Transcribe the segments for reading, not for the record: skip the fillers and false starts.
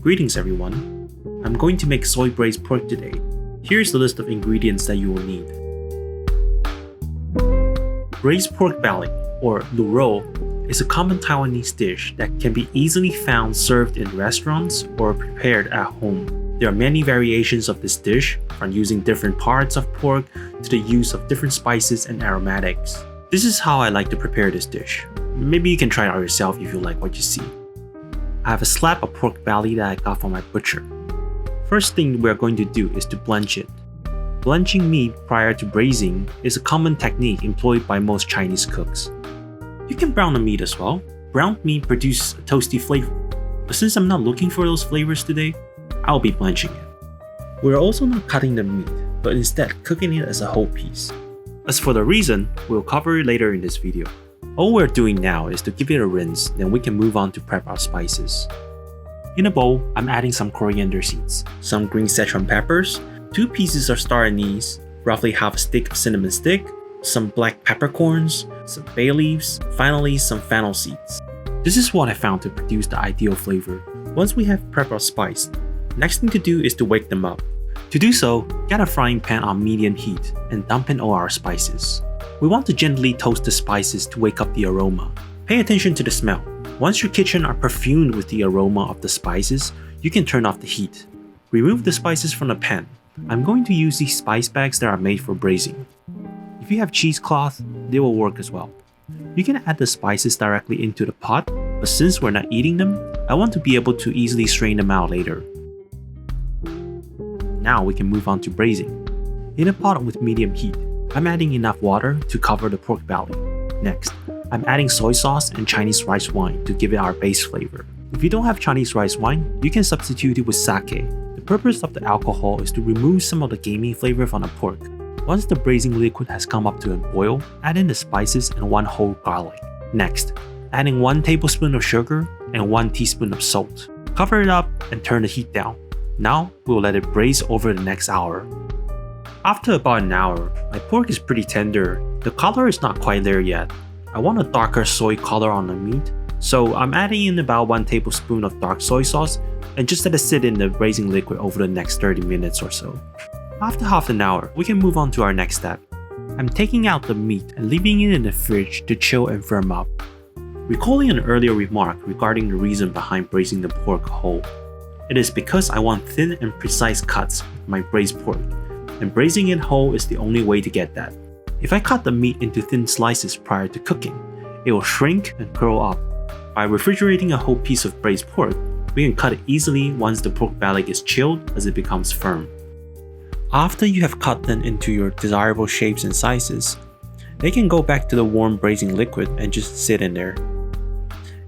Greetings everyone. I'm going to make soy braised pork today. Here's the list of ingredients that you will need. Braised pork belly, or lu rou, is a common Taiwanese dish that can be easily found served in restaurants or prepared at home. There are many variations of this dish, from using different parts of pork to the use of different spices and aromatics. This is how I like to prepare this dish. Maybe you can try it out yourself if you like what you see. I have a slab of pork belly that I got from my butcher. First thing we're going to do is to blanch it. Blanching meat prior to braising is a common technique employed by most Chinese cooks. You can brown the meat as well. Browned meat produces a toasty flavor, but since I'm not looking for those flavors today, I'll be blanching it. We're also not cutting the meat, but instead cooking it as a whole piece. As for the reason, we'll cover it later in this video. All we're doing now is to give it a rinse, then we can move on to prep our spices. In a bowl, I'm adding some coriander seeds, some green Szechuan peppers, 2 pieces of star anise, roughly half a stick of cinnamon stick, some black peppercorns, some bay leaves, finally some fennel seeds. This is what I found to produce the ideal flavor. Once we have prepped our spice, next thing to do is to wake them up. To do so, get a frying pan on medium heat and dump in all our spices. We want to gently toast the spices to wake up the aroma. Pay attention to the smell. Once your kitchen are perfumed with the aroma of the spices, you can turn off the heat. Remove the spices from the pan. I'm going to use these spice bags that are made for braising. If you have cheesecloth, they will work as well. You can add the spices directly into the pot, but since we're not eating them, I want to be able to easily strain them out later. Now we can move on to braising. In a pot with medium heat, I'm adding enough water to cover the pork belly. Next, I'm adding soy sauce and Chinese rice wine to give it our base flavor. If you don't have Chinese rice wine, you can substitute it with sake. The purpose of the alcohol is to remove some of the gamey flavor from the pork. Once the braising liquid has come up to a boil, add in the spices and 1 whole garlic. Next, adding 1 tablespoon of sugar and 1 teaspoon of salt. Cover it up and turn the heat down. Now, we'll let it braise over the next hour. After about an hour, my pork is pretty tender. The color is not quite there yet. I want a darker soy color on the meat, so I'm adding in about 1 tablespoon of dark soy sauce and just let it sit in the braising liquid over the next 30 minutes or so. After half an hour, we can move on to our next step. I'm taking out the meat and leaving it in the fridge to chill and firm up. Recalling an earlier remark regarding the reason behind braising the pork whole. It is because I want thin and precise cuts with my braised pork, and braising it whole is the only way to get that. If I cut the meat into thin slices prior to cooking, it will shrink and curl up. By refrigerating a whole piece of braised pork, we can cut it easily once the pork belly is chilled as it becomes firm. After you have cut them into your desirable shapes and sizes, they can go back to the warm braising liquid and just sit in there.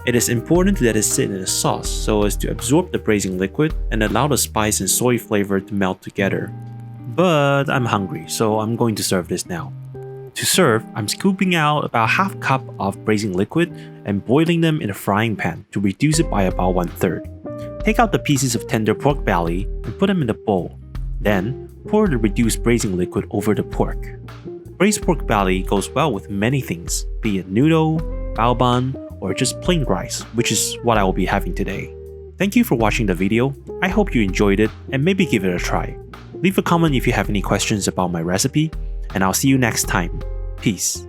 It is important to let it sit in a sauce so as to absorb the braising liquid and allow the spice and soy flavor to melt together. But I'm hungry, so I'm going to serve this now. To serve, I'm scooping out about half cup of braising liquid and boiling them in a frying pan to reduce it by about 1/3. Take out the pieces of tender pork belly and put them in a bowl. Then, pour the reduced braising liquid over the pork. Braised pork belly goes well with many things, be it noodle, bao ban, or just plain rice, which is what I will be having today. Thank you for watching the video. I hope you enjoyed it and maybe give it a try. Leave a comment if you have any questions about my recipe, and I'll see you next time. Peace.